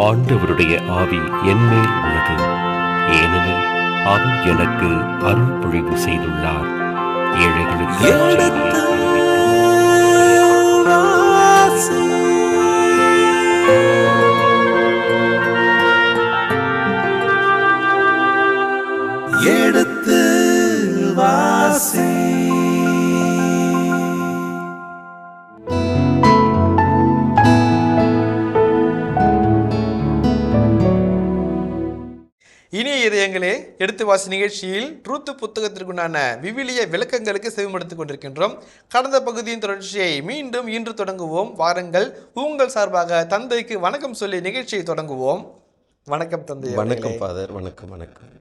ஆண்டவருடைய ஆவி என்மேல் உள்ளது, ஏனெனில் அவர் எனக்கு அருள் பொழிவு செய்துள்ளார். ஏழைகளுக்கு எடுத்து வாசி. இனிய இதயங்களே, எடுத்து வாசி நிகழ்ச்சியில் ட்ரூத் புத்தகத்திற்குண்டான விவிலிய விளக்கங்களுக்கு செவிமடுத்துக் கொண்டிருக்கின்றோம். கடந்த பகுதியின் தொடர்ச்சியை மீண்டும் இன்று தொடங்குவோம். வாருங்கள், உங்கள் சார்பாக தந்தைக்கு வணக்கம் சொல்லி நிகழ்ச்சியை தொடங்குவோம். வணக்கம் தந்தை. வணக்கம் ஃபாதர். வணக்கம்.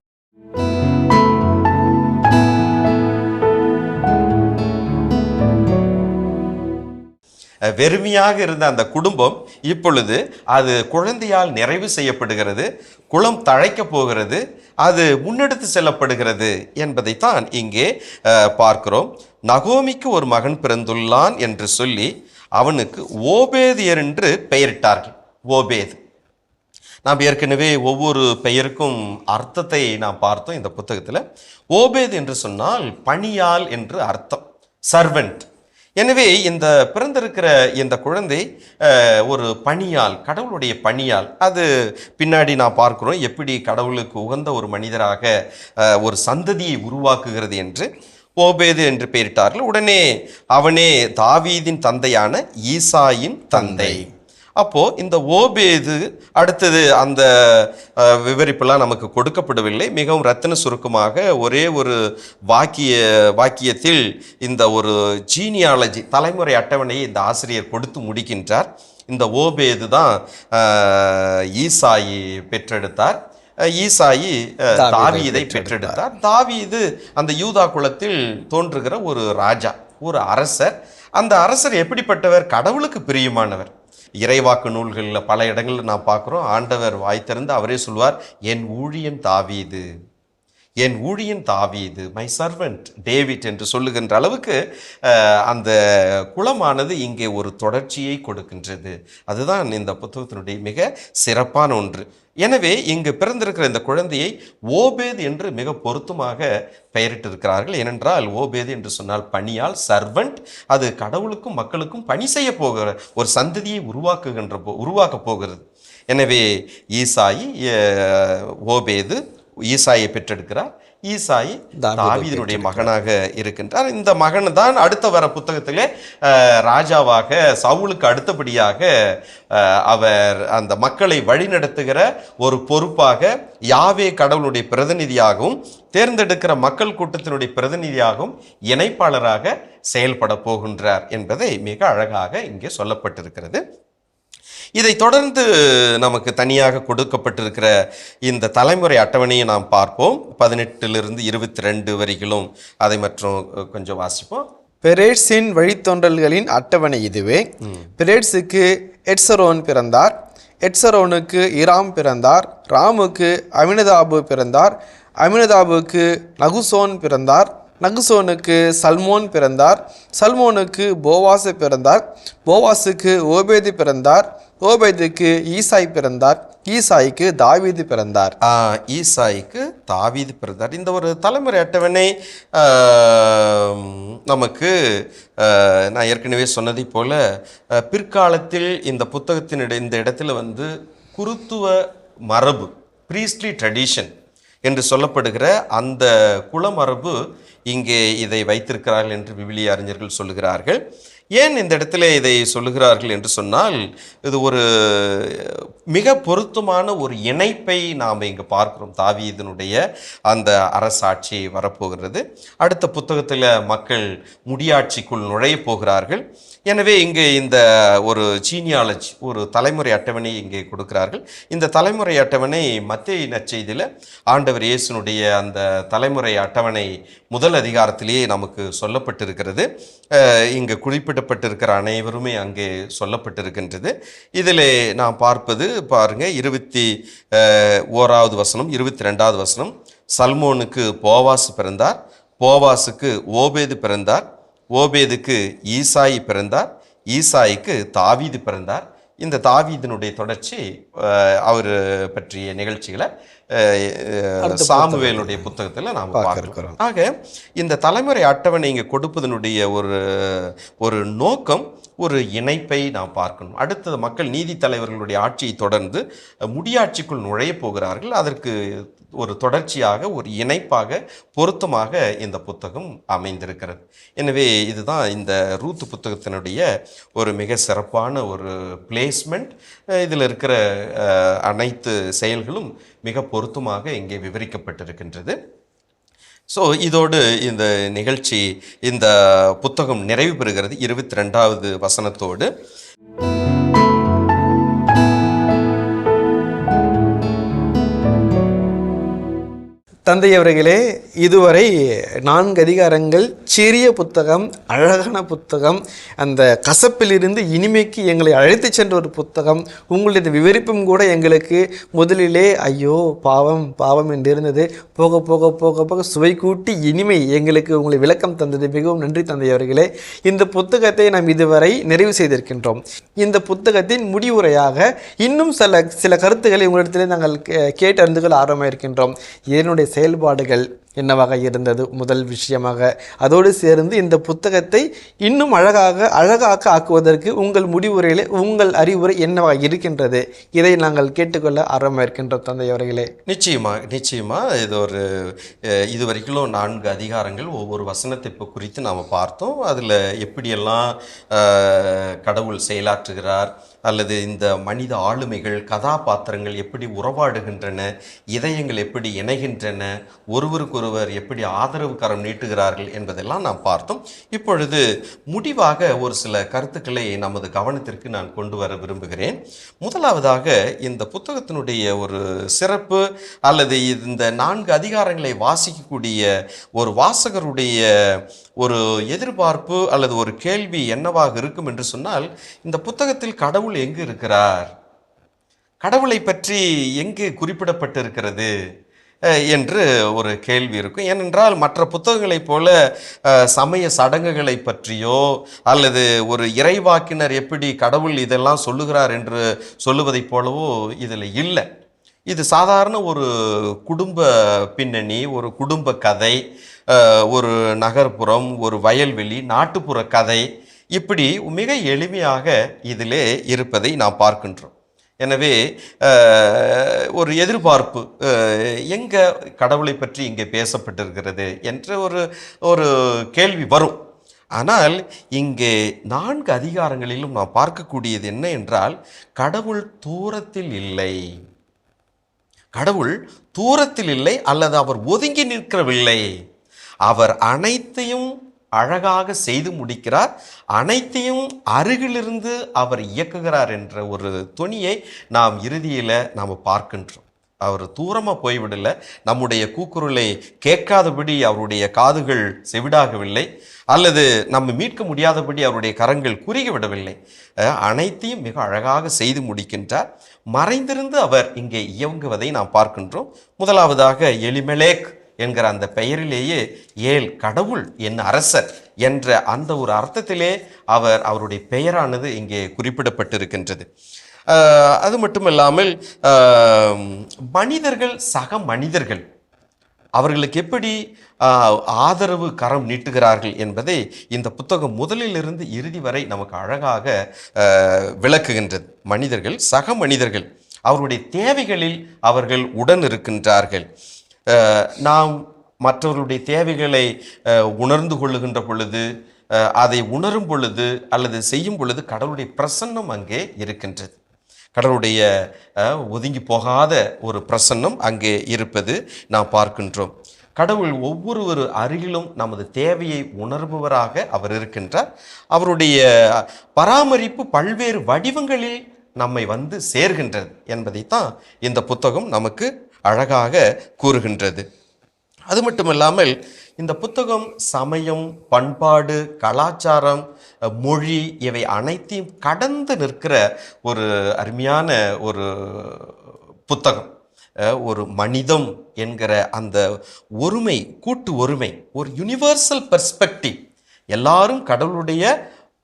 வெறுமையாக இருந்த அந்த குடும்பம் இப்பொழுது அது குழந்தையால் நிறைவு செய்யப்படுகிறது, குளம் தழைக்கப் போகிறது, அது முன்னெடுத்து செல்லப்படுகிறது என்பதைத்தான் இங்கே பார்க்கிறோம். நகோமிக்கு ஒரு மகன் பிறந்துள்ளான் என்று சொல்லி அவனுக்கு ஓபேது என்று பெயரிட்டார்கள். ஓபேது, நாம் ஏற்கனவே ஒவ்வொரு பெயருக்கும் அர்த்தத்தை நாம் பார்த்தோம் இந்த புத்தகத்தில். ஓபேது என்று சொன்னால் பணியாள் என்று அர்த்தம், சர்வெண்ட். எனவே இந்த பிறந்திருக்கிற இந்த குழந்தை ஒரு பணியாள், கடவுளுடைய பணியாள். அது பின்னாடி நான் பார்க்கிறோம் எப்படி கடவுளுக்கு உகந்த ஒரு மனிதராக ஒரு சந்ததியை உருவாக்குகிறது என்று ஓபேது என்று பெயரிட்டார்கள். உடனே அவனே தாவீதின் தந்தையான ஈசாயின் தந்தை. அப்போது இந்த ஓபேது அடுத்தது அந்த விவரிப்பெல்லாம் நமக்கு கொடுக்கப்படவில்லை. மிகவும் ரத்தின சுருக்கமாக ஒரே ஒரு வாக்கியத்தில் இந்த ஒரு ஜீனியாலஜி, தலைமுறை அட்டவணையை இந்த ஆசிரியர் கொடுத்து முடிக்கின்றார். இந்த ஓபேது தான் ஈசாயி பெற்றெடுத்தார். ஈசாயி தாவீதை பெற்றெடுத்தார். தாவீது அந்த யூதா குலத்தில் தோன்றுகிற ஒரு ராஜா, ஒரு அரசர். அந்த அரசர் எப்படிப்பட்டவர்? கடவுளுக்கு பிரியமானவர். இறைவாக்கு நூல்களில் பல இடங்களில் நான் பார்க்குறோம், ஆண்டவர் வாய் திறந்து அவரே சொல்வார், என் ஊழியன் தாவீது, என் ஊழியன் தாவீது, மை சர்வெண்ட் டேவிட் என்று சொல்லுகின்ற அளவுக்கு அந்த குலமானது இங்கே ஒரு தொடர்ச்சியை கொடுக்கின்றது. அதுதான் இந்த புத்தகத்தினுடைய மிக சிறப்பான ஒன்று. எனவே இங்கு பிறந்திருக்கிற இந்த குழந்தையை ஓபேது என்று மிக பொருத்தமாக பெயரிட்டிருக்கிறார்கள். ஏனென்றால் ஓபேது என்று சொன்னால் பணியால், சர்வெண்ட். அது கடவுளுக்கும் மக்களுக்கும் பணி செய்ய போகிற ஒரு சந்ததியை உருவாக்கப் போகிறது. எனவே ஈசாயி ஓபேது ஈசாயை பெற்றெடுக்கிறார். ஈசாயி தாவீதினுடைய மகனாக இருக்கின்றார். இந்த மகன் தான் அடுத்த வர புத்தகத்திலே ராஜாவாக, சவுலுக்கு அடுத்தபடியாக அவர் அந்த மக்களை வழிநடத்துகிற ஒரு பொறுப்பாக, யாவே கடவுளுடைய பிரதிநிதியாகவும், தேர்ந்தெடுக்கிற மக்கள் கூட்டத்தினுடைய பிரதிநிதியாகவும், இணைப்பாளராக செயல்பட போகின்றார் என்பதை மிக அழகாக இங்கே சொல்லப்பட்டிருக்கிறது. இதை தொடர்ந்து நமக்கு தனியாக கொடுக்கப்பட்டிருக்கிற இந்த தலைமுறை அட்டவணையை நாம் பார்ப்போம். 18 to 22 வரிகளும் அதை மற்றும் கொஞ்சம் வாசிப்போம். பெரேட்ஸின் வழித்தோன்றல்களின் அட்டவணை இதுவே. பெரேட்ஸுக்கு எட்சரோன் பிறந்தார், எட்சரோனுக்கு இராம் பிறந்தார், ராமுக்கு அமினதாபு பிறந்தார், அமினதாபுக்கு நகுசோன் பிறந்தார், நகுசோனுக்கு சல்மோன் பிறந்தார், சல்மோனுக்கு போவாசு பிறந்தார், போவாசுக்கு ஓபேது பிறந்தார், ஓபேதுக்கு ஈசாய் பிறந்தார், ஈசாய்க்கு தாவீது பிறந்தார். ஈசாய்க்கு தாவீது பிறந்தார். இந்த ஒரு தலைமுறை அட்டவணை நமக்கு நான் ஏற்கனவே சொன்னதை போல பிற்காலத்தில் இந்த புத்தகத்தின் இந்த இடத்துல குருத்துவ மரபு, ப்ரீஸ்ட்லி ட்ரெடிஷன் என்று சொல்லப்படுகிற அந்த குலமரபு இங்கே இதை வைத்திருக்கிறார்கள் என்று விவிலிய அறிஞர்கள் சொல்லுகிறார்கள். ஏன் இந்த இடத்துல இதை சொல்லுகிறார்கள் என்று சொன்னால், இது ஒரு மிக பொருத்தமான ஒரு இணைப்பை நாம் இங்கே பார்க்கிறோம். தாவீதினுடைய அந்த அரசாட்சி வரப்போகிறது. அடுத்த புத்தகத்தில் மக்கள் முடியாட்சிக்குள் நுழைய போகிறார்கள். எனவே இங்கே இந்த ஒரு ஜீனியாலஜி, ஒரு தலைமுறை அட்டவணை இங்கே கொடுக்கிறார்கள். இந்த தலைமுறை அட்டவணை மத்தேயு நற்செய்தியில் ஆண்டவர் இயேசுனுடைய அந்த தலைமுறை அட்டவணை முதல் அதிகாரத்திலேயே நமக்கு சொல்லப்பட்டிருக்கிறது. இங்கே குறிப்பிடப்பட்டிருக்கிற அனைவருமே அங்கே சொல்லப்பட்டிருக்கின்றது. இதில் நாம் பார்ப்பது பாருங்கள், 21வது வசனம், 22வது வசனம். சல்மோனுக்கு போவாசு பிறந்தார், போவாசுக்கு ஓபேது பிறந்தார், ஓபேதுக்கு ஈசாயி பிறந்தார், ஈசாய்க்கு தாவீது பிறந்தார், இந்த தாவீதினுடைய தொடர்ச்சி அவர் பற்றிய நிகழ்ச்சிகளை சாமுவேலுடைய புத்தகத்தில் நாம் பார்க்கிறோம். ஆக இந்த தலைமுறை அட்டவணை இங்கே கொடுப்பதனுடைய ஒரு நோக்கம், ஒரு இணைப்பை நாம் பார்க்கணும். அடுத்தது மக்கள் நீதி தலைவர்களுடைய ஆட்சியை தொடர்ந்து முடியாட்சிக்குள் நுழைய போகிறார்கள். அதற்கு ஒரு தொடர்ச்சியாக, ஒரு இணைப்பாக, பொருத்தமாக இந்த புத்தகம் அமைந்திருக்கிறது. எனவே இதுதான் இந்த ரூத் புத்தகத்தினுடைய ஒரு மிக சிறப்பான ஒரு பிளேஸ்மெண்ட். இதில் இருக்கிற அனைத்து செயல்களும் மிக பொருத்தமாக இங்கே விவரிக்கப்பட்டிருக்கின்றது. ஸோ இதோடு இந்த நிகழ்ச்சி, இந்த புத்தகம் நிறைவு பெறுகிறது 22வது வசனத்தோடு. தந்தை அவர்களே, இதுவரை 4 அதிகாரங்கள், சிறிய புத்தகம், அழகான புத்தகம், அந்த கசப்பிலிருந்து இனிமைக்கு எங்களை அழைத்து சென்ற ஒரு புத்தகம். உங்களுடைய விவரிப்பும் கூட எங்களுக்கு முதலிலே ஐயோ பாவம் பாவம் என்று இருந்தது. போக போக போக போக சுவை கூட்டி இனிமை எங்களுக்கு உங்களை விளக்கம் தந்தது. மிகவும் நன்றி தந்தை அவர்களே. இந்த புத்தகத்தை நாம் இதுவரை நிறைவு செய்திருக்கின்றோம். இந்த புத்தகத்தின் முடிவுரையாக இன்னும் சில கருத்துக்களை உங்களிடத்திலே நாங்கள் கேட்டு அறிந்து கொள்ள ஆர்வமாக இருக்கின்றோம். இதனுடைய செயல்பாடுகள் என்னவாக இருந்தது முதல் விஷயமாக, அதோடு சேர்ந்து இந்த புத்தகத்தை இன்னும் அழகாக ஆக்குவதற்கு உங்கள் முடிவுரையிலே உங்கள் அறிவுரை என்னவாக இருக்கின்றது, இதை நாங்கள் கேட்டுக்கொள்ள ஆர்வமாக இருக்கின்றோம் தந்தை அவர்களே. நிச்சயமா இது வரைக்கும் 4 அதிகாரங்கள், ஒவ்வொரு வசனத்தை குறித்து நாம் பார்த்தோம். அதில் எப்படியெல்லாம் கடவுள் செயலாற்றுகிறார், அல்லது இந்த மனித ஆளுமைகள், கதாபாத்திரங்கள் எப்படி உறவாடுகின்றன, இதயங்கள் எப்படி இணைகின்றன, ஒருவருக்கொருவர் எப்படி ஆதரவு கரம் நீட்டுகிறார்கள் என்பதெல்லாம் நாம் பார்த்தோம். இப்பொழுது முடிவாக ஒரு சில கருத்துக்களை நமது கவனத்திற்கு நான் கொண்டு வர விரும்புகிறேன். முதலாவதாக, இந்த புத்தகத்தினுடைய ஒரு சிறப்பு அல்லது இந்த 4 அதிகாரங்களை வாசிக்கக்கூடிய ஒரு வாசகருடைய ஒரு எதிர்பார்ப்பு அல்லது ஒரு கேள்வி என்னவாக இருக்கும் என்று சொன்னால், இந்த புத்தகத்தில் கடவுள் எங்கு இருக்கிறார், கடவுளை பற்றி எங்கு குறிப்பிடப்பட்டிருக்கிறது என்று ஒரு கேள்வி இருக்கும். ஏனென்றால் மற்ற புத்தகங்களைப் போல சமய சடங்குகளை பற்றியோ அல்லது ஒரு இறைவாக்கினர் எப்படி கடவுள் இதெல்லாம் சொல்லுகிறார் என்று சொல்லுவதைப் போலவோ இதில் இல்லை. இது சாதாரண ஒரு குடும்ப பின்னணி, ஒரு குடும்ப கதை, ஒரு நகர்ப்புறம், ஒரு வயல்வெளி, நாட்டுப்புற கதை, இப்படி மிக எளிமையாக இதிலே இருப்பதை நாம் பார்க்கின்றோம். எனவே ஒரு எதிர்பார்ப்பு, எங்கே கடவுளை பற்றி இங்கே பேசப்பட்டிருக்கிறது என்ற ஒரு கேள்வி வரும். ஆனால் இங்கே 4 அதிகாரங்களிலும் நாம் பார்க்கக்கூடியது என்ன என்றால், கடவுள் தூரத்தில் இல்லை. கடவுள் தூரத்தில் இல்லை, அல்லது அவர் ஒதுங்கி நிற்கவில்லை. அவர் அனைத்தையும் அழகாக செய்து முடிக்கிறார், அனைத்தையும் அருகிலிருந்து அவர் இயக்குகிறார் என்ற ஒரு துணியை நாம் இறுதியில் நாம் பார்க்கின்றோம். அவர் தூரமாக போய்விடலை, நம்முடைய கூக்குரலை கேட்காதபடி அவருடைய காதுகள் செவிடாகவில்லை, அல்லது நம்ம மீட்க முடியாதபடி அவருடைய கரங்கள் குறுகிவிடவில்லை. அனைத்தையும் மிக அழகாக செய்து முடிக்கின்றார். மறைந்திருந்து அவர் இங்கே இயங்குவதை நாம் பார்க்கின்றோம். முதலாவதாக எலிமெலேக் என்கிற அந்த பெயரிலேயே ஏல் கடவுள் என் அரசர் என்ற அந்த ஒரு அர்த்தத்திலே அவருடைய பெயரானது இங்கே குறிப்பிடப்பட்டிருக்கின்றது. அது மட்டுமல்லாமல் மனிதர்கள், சக மனிதர்கள் அவர்களுக்கு எப்படி ஆதரவு கரம் நீட்டுகிறார்கள் என்பதை இந்த புத்தகம் முதலிலிருந்து இறுதி வரை நமக்கு அழகாக விளக்குகின்றது. மனிதர்கள், சக மனிதர்கள், அவருடைய தேவைகளில் அவர்கள் உடன் இருக்கின்றார்கள். நாம் மற்றவர்களுடைய தேவைகளை உணர்ந்து கொள்ளுகின்ற பொழுது, அதை உணரும் பொழுது அல்லது செய்யும் பொழுது கடவுளுடைய பிரசன்னம் அங்கே இருக்கின்றது. கடவுளுடைய ஒதுங்கி போகாத ஒரு பிரசன்னம் அங்கே இருப்பது நாம் பார்க்கின்றோம். கடவுள் ஒவ்வொரு அருகிலும் நமது தேவையை உணர்பவராக அவர் இருக்கின்றார். அவருடைய பராமரிப்பு பல்வேறு வடிவங்களில் நம்மை வந்து சேர்கின்றது என்பதைத்தான் இந்த புத்தகம் நமக்கு அழகாக கூறுகின்றது. அது மட்டுமல்லாமல் இந்த புத்தகம் சமயம், பண்பாடு, கலாச்சாரம், மொழி இவை அனைத்தையும் கடந்து நிற்கிற ஒரு அருமையான ஒரு புத்தகம். ஒரு மனிதம் என்கிற அந்த ஒருமை, கூட்டு ஒருமை, ஒரு யுனிவர்சல் பெர்ஸ்பெக்டிவ், எல்லாரும் கடவுளுடைய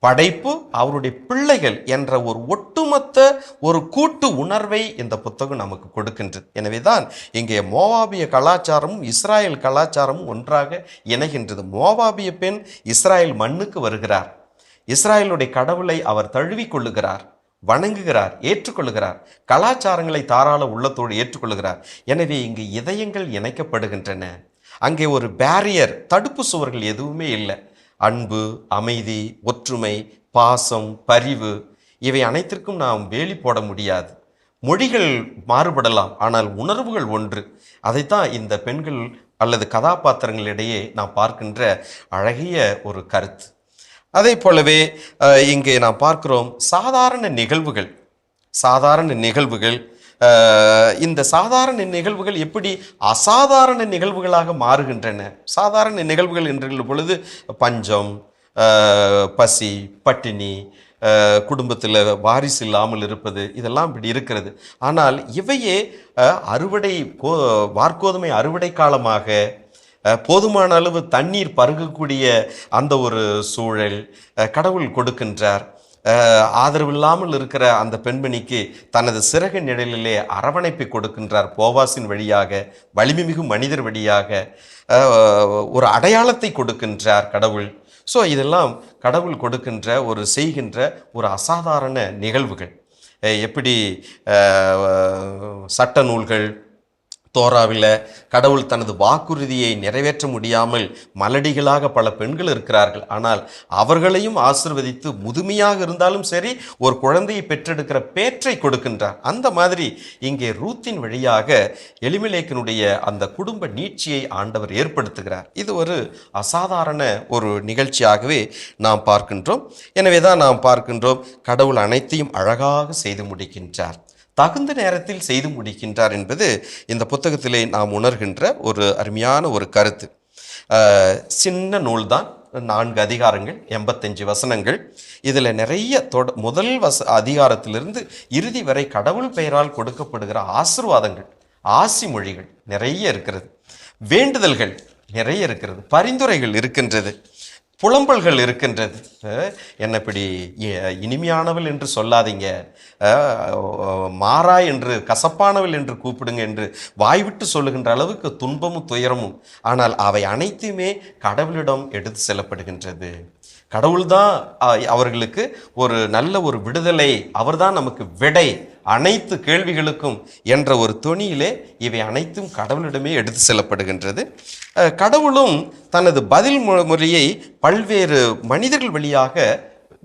படைப்பு, அவருடைய பிள்ளைகள் என்ற ஒரு ஒட்டுமொத்த ஒரு கூட்டு உணர்வை இந்த புத்தகம் நமக்கு கொடுக்கின்றது. எனவேதான் இங்கே மோவாபிய கலாச்சாரமும் இஸ்ராயல் கலாச்சாரமும் ஒன்றாக இணைகின்றது. மோவாபிய பெண் இஸ்ராயல் மண்ணுக்கு வருகிறார், இஸ்ராயலுடைய கடவுளை அவர் தழுவி கொள்ளுகிறார், வணங்குகிறார், ஏற்றுக்கொள்ளுகிறார், கலாச்சாரங்களை தாராள உள்ளத்தோடு ஏற்றுக்கொள்ளுகிறார். எனவே இங்கு இதயங்கள் இணைக்கப்படுகின்றன. அங்கே ஒரு பேரியர், தடுப்பு சுவர்கள் எதுவுமே இல்லை. அன்பு, அமைதி, ஒற்றுமை, பாசம், பரிவு இவை அனைத்திற்கும் நாம் வேலி போட முடியாது. மொழிகள் மாறுபடலாம், ஆனால் உணர்வுகள் ஒன்று. அதைத்தான் இந்த பெண்கள் அல்லது கதாபாத்திரங்களிடையே நாம் பார்க்கின்ற அழகிய ஒரு கருத்து. அதே போலவே இங்கே நாம் பார்க்கிறோம் சாதாரண நிகழ்வுகள். இந்த சாதாரண நிகழ்வுகள் எப்படி அசாதாரண நிகழ்வுகளாக மாறுகின்றன. சாதாரண நிகழ்வுகள் என்ற பொழுது பஞ்சம், பசி, பட்டினி, குடும்பத்தில் வாரிசு இல்லாமல் இருப்பது, இதெல்லாம் இப்படி இருக்கிறது. ஆனால் இவையே வார்கோதுமை அறுவடை காலமாக போதுமான அளவு தண்ணீர் பருகக்கூடிய அந்த ஒரு சூழல் கடவுள் கொடுக்கின்றார். ஆதரவில்லாமல் இருக்கிற அந்த பெண்மணிக்கு தனது சிறகு நிழலிலே அரவணைப்பை கொடுக்கின்றார். போவாசின் வழியாக, வலிமைமிகு மனிதர் வழியாக ஒரு அடையாளத்தை கொடுக்கின்றார் கடவுள். ஸோ இதெல்லாம் கடவுள் கொடுக்கின்ற செய்கின்ற ஒரு அசாதாரண நிகழ்வுகள். எப்படி சட்ட நூல்கள், தோராவில் கடவுள் தனது வாக்குறுதியை நிறைவேற்ற முடியாமல் மலடிகளாக பல பெண்கள் இருக்கிறார்கள். ஆனால் அவர்களையும் ஆசீர்வதித்து முதுமையாக இருந்தாலும் சரி ஒரு குழந்தையை பெற்றெடுக்கிற பேற்றை கொடுக்கின்றார். அந்த மாதிரி இங்கே ரூத்தின் வழியாக எலிமெலேக்கினுடைய அந்த குடும்ப நீட்சியை ஆண்டவர் ஏற்படுத்துகிறார். இது ஒரு அசாதாரண ஒரு நிகழ்ச்சியாகவே நாம் பார்க்கின்றோம். எனவே தான் நாம் பார்க்கின்றோம் கடவுள் அனைத்தையும் அழகாக செய்து முடிக்கின்றார், தகுந்த நேரத்தில் செய்து முடிக்கின்றார் என்பது இந்த புத்தகத்திலே நாம் உணர்கின்ற ஒரு அருமையான ஒரு கருத்து. சின்ன நூல்தான், 4 அதிகாரங்கள், 85 வசனங்கள். இதில் நிறைய முதல் அதிகாரத்திலிருந்து இறுதி வரை கடவுள் பெயரால் கொடுக்கப்படுகிற ஆசீர்வாதங்கள், ஆசி மொழிகள் நிறைய இருக்கிறது, வேண்டுதல்கள் நிறைய இருக்கிறது, பரிந்துரைகள் இருக்கின்றது, புலம்பல்கள் இருக்கின்றது. என்ன இப்படி இனிமையானவள் என்று சொல்லாதீங்க, மாறா என்று, கசப்பானவள் என்று கூப்பிடுங்க என்று வாய்விட்டு சொல்லுகின்ற அளவுக்கு துன்பமும் துயரமும். ஆனால் அவை அனைத்துமே கடவுளிடம் எடுத்து செல்லப்படுகின்றது. கடவுள்தான் அவர்களுக்கு ஒரு நல்ல ஒரு விடுதலை, அவர்தான் நமக்கு விடை அனைத்து கேள்விகளுக்கும் என்ற ஒரு தொனியிலே இவை அனைத்தும் கடவுளிடமே எடுத்து செல்லப்படுகின்றது. கடவுளும் தனது பதில் முறையை பல்வேறு மனிதர்கள் வழியாக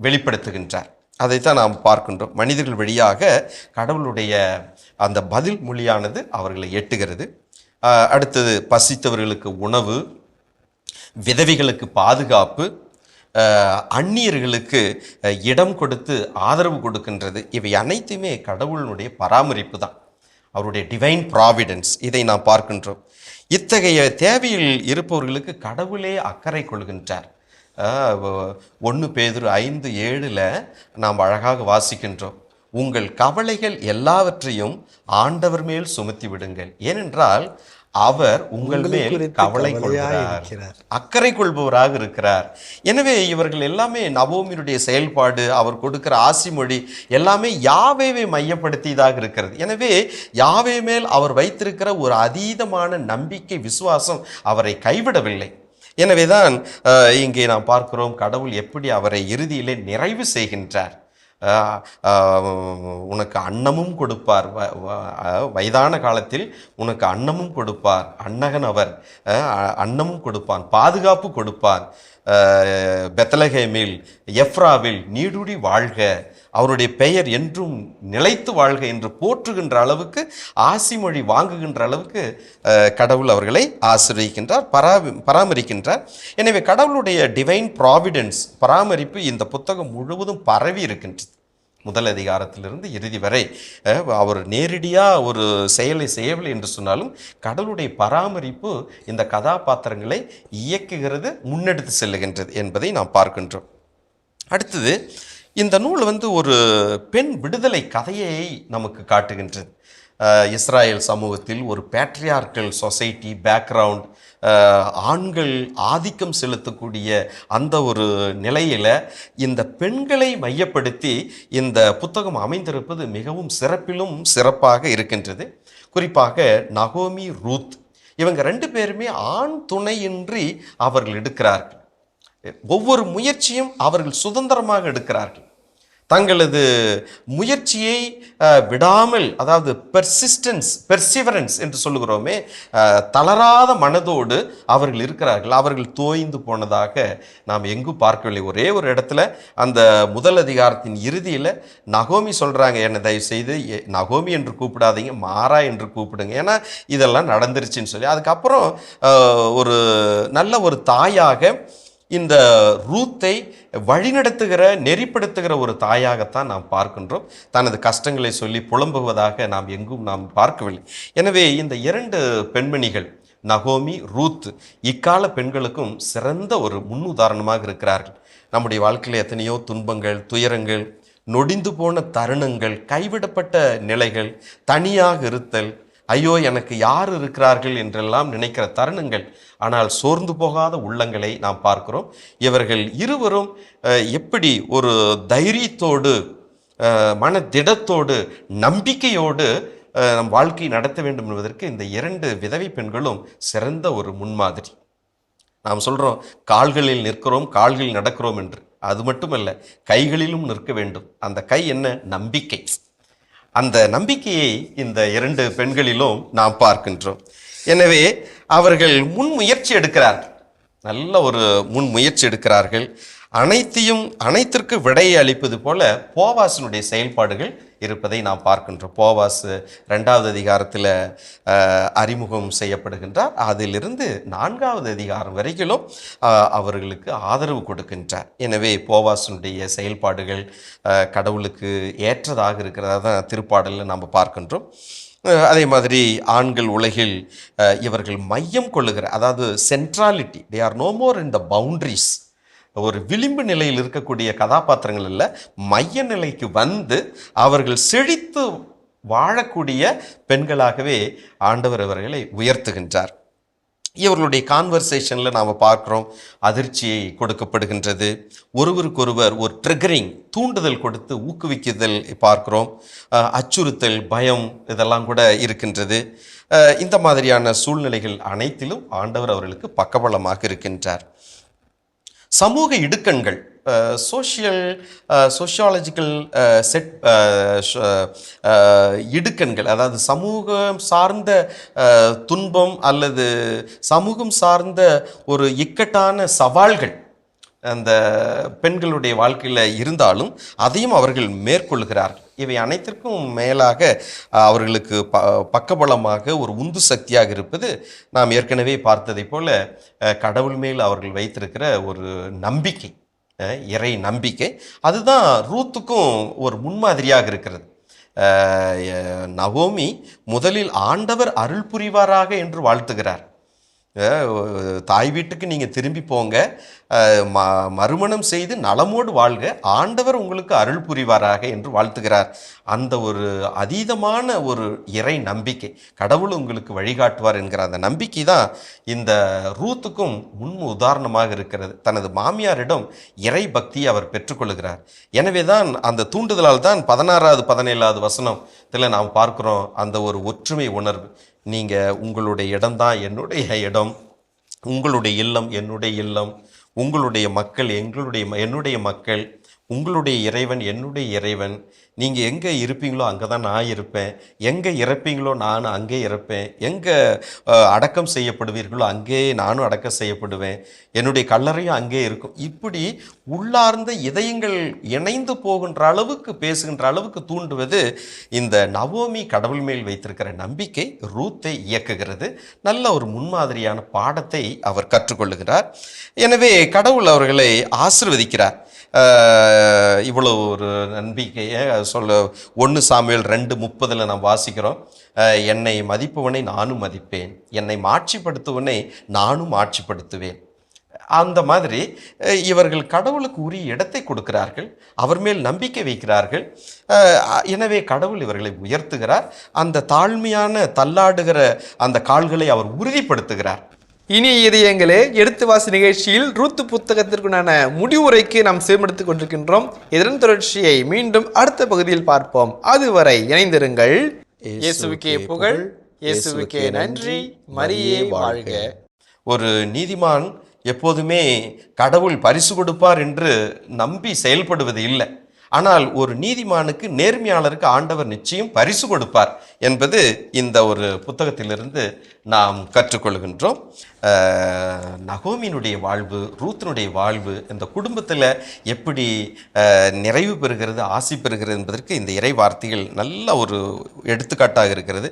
வெளிப்படுத்துகின்றார். அதைத்தான் நாம் பார்க்கின்றோம். மனிதர்கள் வழியாக கடவுளுடைய அந்த பதில் மொழியானது அவர்களை எட்டுகிறது. அடுத்தது பசித்தவர்களுக்கு உணவு, விதவைகளுக்கு பாதுகாப்பு, அந்நியர்களுக்கு இடம் கொடுத்து ஆதரவு கொடுக்கின்றது. இவை அனைத்துமே கடவுளுடைய பராமரிப்பு தான், அவருடைய டிவைன் ப்ராவிடன்ஸ். இதை நாம் பார்க்கின்றோம். இத்தகைய தேவையில் இருப்பவர்களுக்கு கடவுளே அக்கறை கொள்கின்றார். 1 பேதுரு 5:7 நாம் அழகாக வாசிக்கின்றோம். உங்கள் கவலைகள் எல்லாவற்றையும் ஆண்டவர் மேல் சுமத்தி விடுங்கள், ஏனென்றால் அவர் உங்கள் மேல் கவலை கொள்கிறார், அக்கறை கொள்பவராக இருக்கிறார். எனவே இவர்கள் எல்லாமே நவோமியுடைய செயல்பாடு, அவர் கொடுக்கிற ஆசி மொழி எல்லாமே யாவேவை மையப்படுத்தியதாக இருக்கிறது. எனவே யாவே மேல் அவர் வைத்திருக்கிற ஒரு அதீதமான நம்பிக்கை, விசுவாசம் அவரை கைவிடவில்லை. எனவேதான் இங்கே நாம் பார்க்கிறோம் கடவுள் எப்படி அவரை இறுதியிலே நிறைவு செய்கின்றார். உனக்கு அன்னமும் கொடுப்பார், வயதான காலத்தில் உனக்கு அன்னமும் கொடுப்பார், அன்னகன் அவர், அன்னமும் கொடுப்பான், பாதுகாப்பு கொடுப்பார். பெத்லகேமில், எப்ராவில் நீடுடி வாழ்க, அவருடைய பெயர் என்றும் நிலைத்து வாழ்க என்று போற்றுகின்ற அளவுக்கு, ஆசிமொழி வாங்குகின்ற அளவுக்கு கடவுள் அவர்களை ஆசீர்வதிக்கின்றார், பராமரிக்கின்றார். எனவே கடவுளுடைய டிவைன் ப்ராவிடன்ஸ், பராமரிப்பு இந்த புத்தகம் முழுவதும் பரவி இருக்கின்றது. முதல் அதிகாரத்திலிருந்து இறுதி வரை அவர் நேரடியாக ஒரு செயலை செய்யவில்லை என்று சொன்னாலும் கடவுளுடைய பராமரிப்பு இந்த கதாபாத்திரங்களை இயக்குகிறது, முன்னெடுத்து செல்லுகின்றது என்பதை நாம் பார்க்கின்றோம். அடுத்தது இந்த நூல் ஒரு பெண் விடுதலை கதையை நமக்கு காட்டுகின்றது. இஸ்ராயல் சமூகத்தில் ஒரு பேட்ரியார்க்கல் சொசைட்டி பேக்ரவுண்ட், ஆண்கள் ஆதிக்கம் செலுத்தக்கூடிய அந்த ஒரு நிலையில் இந்த பெண்களை மையப்படுத்தி இந்த புத்தகம் அமைந்திருப்பது மிகவும் சிறப்பிலும் சிறப்பாக இருக்கின்றது. குறிப்பாக நகோமி, ரூத் இவங்க 2 பேருமே ஆண் துணையின்றி அவர்கள் எடுக்கிறார்கள். ஒவ்வொரு முயற்சியும் அவர்கள் சுதந்திரமாக எடுக்கிறார்கள். தங்களது முயற்சியை விடாமல், அதாவது பெர்சிவரன்ஸ் என்று சொல்லுகிறோமே, தளராத மனதோடு அவர்கள் இருக்கிறார்கள். அவர்கள் தோய்ந்து போனதாக நாம் எங்கும் பார்க்கவில்லை. ஒரே ஒரு இடத்துல அந்த முதல் அதிகாரத்தின் இறுதியில் நகோமி சொல்கிறாங்க, என்னை தயவு செய்து நகோமி என்று கூப்பிடாதீங்க, மாறா என்று கூப்பிடுங்க, ஏன்னா இதெல்லாம் நடந்துருச்சுன்னு சொல்லி. அதுக்கப்புறம் ஒரு நல்ல ஒரு தாயாக இந்த ரூத்தை வழிநடத்துகிற, நெறிப்படுத்துகிற ஒரு தாயாகத்தான் நாம் பார்க்கின்றோம். தனது கஷ்டங்களை சொல்லி புலம்புவதாக நாம் எங்கும் நாம் பார்க்கவில்லை. எனவே இந்த 2 பெண்மணிகள் நகோமி, ரூத் இக்கால பெண்களுக்கும் சிறந்த ஒரு முன்னுதாரணமாக இருக்கிறார்கள். நம்முடைய வாழ்க்கையில் எத்தனையோ துன்பங்கள், துயரங்கள், நொடிந்து போன தருணங்கள், கைவிடப்பட்ட நிலைகள், தனியாக இருத்தல், ஐயோ எனக்கு யார் இருக்கிறார்கள் என்றெல்லாம் நினைக்கிற தருணங்கள், ஆனால் சோர்ந்து போகாத உள்ளங்களை நாம் பார்க்கிறோம். இவர்கள் இருவரும் எப்படி ஒரு தைரியத்தோடு, மனதிடத்தோடு, நம்பிக்கையோடு நம் வாழ்க்கை நடத்த வேண்டும் என்பதற்கு இந்த 2 விதவை பெண்களும் சிறந்த ஒரு முன்மாதிரி. நாம் சொல்கிறோம் கால்களில் நிற்கிறோம், கால்களில் நடக்கிறோம் என்று. அது மட்டுமல்ல, கைகளிலும் நிற்க வேண்டும். அந்த கை என்ன? நம்பிக்கை. அந்த நம்பிக்கையை இந்த 2 பெண்களிலும் நாம் பார்க்கின்றோம். எனவே அவர்கள் முன்முயற்சி எடுக்கிறார்கள், நல்ல ஒரு முன்முயற்சி எடுக்கிறார்கள். அனைத்திற்கு விடையை அளிப்பது போல போவாசினுடைய செயல்பாடுகள் இருப்பதை நாம் பார்க்கின்றோம். போவாஸ் 2வது அதிகாரத்தில் அறிமுகம் செய்யப்படுகின்றார். அதிலிருந்து 4வது அதிகாரம் வரைக்கும் அவர்களுக்கு ஆதரவு கொடுக்கின்றார். எனவே போவாசினுடைய செயல்பாடுகள் கடவுளுக்கு ஏற்றதாக இருக்கிறதா தான் திருப்பாடலில் நாம் பார்க்கின்றோம். அதே மாதிரி ஆண்கள் உலகில் இவர்கள் மையம் கொள்ளுகிற, அதாவது centrality, they are no more in the boundaries. ஒரு விளிம்பு நிலையில் இருக்கக்கூடிய கதாபாத்திரங்கள் இல்லை, மைய நிலைக்கு வந்து அவர்கள் செழித்து வாழக்கூடிய பெண்களாகவே ஆண்டவர் அவர்களை உயர்த்துகின்றார். இவர்களுடைய கான்வர்சேஷனில் நாம் பார்க்குறோம், அதிர்ச்சியை கொடுக்கப்படுகின்றது, ஒருவருக்கொருவர் ஒரு ட்ரிகரிங், தூண்டுதல் கொடுத்து ஊக்குவிக்குதல் பார்க்குறோம், அச்சுறுத்தல், பயம் இதெல்லாம் கூட இருக்கின்றது. இந்த மாதிரியான சூழ்நிலைகள் அனைத்திலும் ஆண்டவர் அவர்களுக்கு பக்கபலமாக இருக்கின்றார். சமூக இடுக்கண்கள், சோஷியாலஜிக்கல் இடுக்கண்கள், அதாவது சமூகம் சார்ந்த துன்பம் அல்லது சமூகம் சார்ந்த ஒரு இக்கட்டான சவால்கள் அந்த பெண்களுடைய வாழ்க்கையில் இருந்தாலும் அதையும் அவர்கள் மேற்கொள்கிறார்கள். இவை அனைத்திற்கும் மேலாக அவர்களுக்கு பக்கபலமாக ஒரு உந்து சக்தியாக இருப்பது நாம் ஏற்கனவே பார்த்ததை போல கடவுள் மேல் அவர்கள் வைத்திருக்கிற ஒரு நம்பிக்கை, இறை நம்பிக்கை. அதுதான் ரூத்துக்கும் ஒரு முன்மாதிரியாக இருக்கிறது. நகோமி முதலில் ஆண்டவர் அருள் புரிவாராக என்று வாழ்த்துகிறார். தாய் வீட்டுக்கு நீங்கள் திரும்பி போங்க, மறுமணம் செய்து நலமோடு வாழ்க, ஆண்டவர் உங்களுக்கு அருள் புரிவாராக என்று வாழ்த்துகிறார். அந்த ஒரு அதீதமான ஒரு இறை நம்பிக்கை, கடவுள் உங்களுக்கு வழிகாட்டுவார் என்கிற அந்த நம்பிக்கை தான் இந்த ரூத்துக்கும் முன் உதாரணமாக இருக்கிறது. தனது மாமியாரிடம் இறை பக்தியை அவர் பெற்றுக்கொள்கிறார். எனவே தான் அந்த தூண்டுதலால் தான் 16வது 17வது வசனத்தில் நாம் பார்க்கிறோம் அந்த ஒரு ஒற்றுமை உணர்வு. நீங்கள் உங்களுடைய இடம்தான் என்னுடைய இடம், உங்களுடைய இல்லம் என்னுடைய இல்லம், உங்களுடைய மக்கள் என்னுடைய மக்கள், உங்களுடைய இறைவன் என்னுடைய இறைவன், நீங்கள் எங்கே இருப்பீங்களோ அங்கே தான் நான் இருப்பேன், எங்கே இறப்பீங்களோ நான் அங்கே இறப்பேன், எங்கே அடக்கம் செய்யப்படுவீர்களோ அங்கே நானும் அடக்கம் செய்யப்படுவேன், என்னுடைய கல்லறையும் அங்கே இருக்கும். இப்படி உள்ளார்ந்த இதயங்கள் இணைந்து போகின்ற அளவுக்கு, பேசுகின்ற அளவுக்கு தூண்டுவது இந்த நவோமி கடவுள் மேல் வைத்திருக்கிற நம்பிக்கை ரூத்தை இயக்குகிறது. நல்ல ஒரு முன்மாதிரியான பாடத்தை அவர் கற்றுக்கொள்ளுகிறார். எனவே கடவுள் அவர்களை ஆசீர்வதிக்கிறார். இவ்வளோ ஒரு நம்பிக்கையை 1 சாமுவேல் 2:30 நாம் வாசிக்கிறோம். என்னை மதிப்பவனை நானும் மதிப்பேன், என்னை மாட்சிப்படுத்துவனை நானும் ஆட்சிப்படுத்துவேன். அந்த மாதிரி இவர்கள் கடவுளுக்கு உரிய இடத்தை கொடுக்கிறார்கள், அவர் மேல் நம்பிக்கை வைக்கிறார்கள். எனவே கடவுள் இவர்களை உயர்த்துகிறார். அந்த தாழ்மையான தள்ளாடுகிற அந்த கால்களை அவர் உறுதிப்படுத்துகிறார். இனிய இதயங்களே, எடுத்து வாசி நிகழ்ச்சியில் ரூத்து புத்தகத்திற்குண்டான முடிவுரைக்கு நாம் செவிமடுத்துக் கொண்டிருக்கின்றோம். இதன் தொடர்ச்சியை மீண்டும் அடுத்த பகுதியில் பார்ப்போம். அதுவரை இணைந்திருங்கள். இயேசுவுக்கே புகழ், இயேசுவுக்கே நன்றி, மரியே வாழ்க. ஒரு நீதிமான் எப்போதுமே கடவுள் பரிசு கொடுப்பார் என்று நம்பி செயல்படுவது இல்லை. ஆனால் ஒரு நீதிமானுக்கு, நேர்மையாளருக்கு ஆண்டவர் நிச்சயம் பரிசு கொடுப்பார் என்பது இந்த ஒரு புத்தகத்திலிருந்து நாம் கற்றுக்கொள்கின்றோம். நகோமியினுடைய வாழ்வு, ரூத்தினுடைய வாழ்வு இந்த குடும்பத்தில் எப்படி நிறைவு பெறுகிறது, ஆசி பெறுகிறது என்பதற்கு இந்த இறை வார்த்தைகள் நல்ல ஒரு எடுத்துக்காட்டாக இருக்கிறது.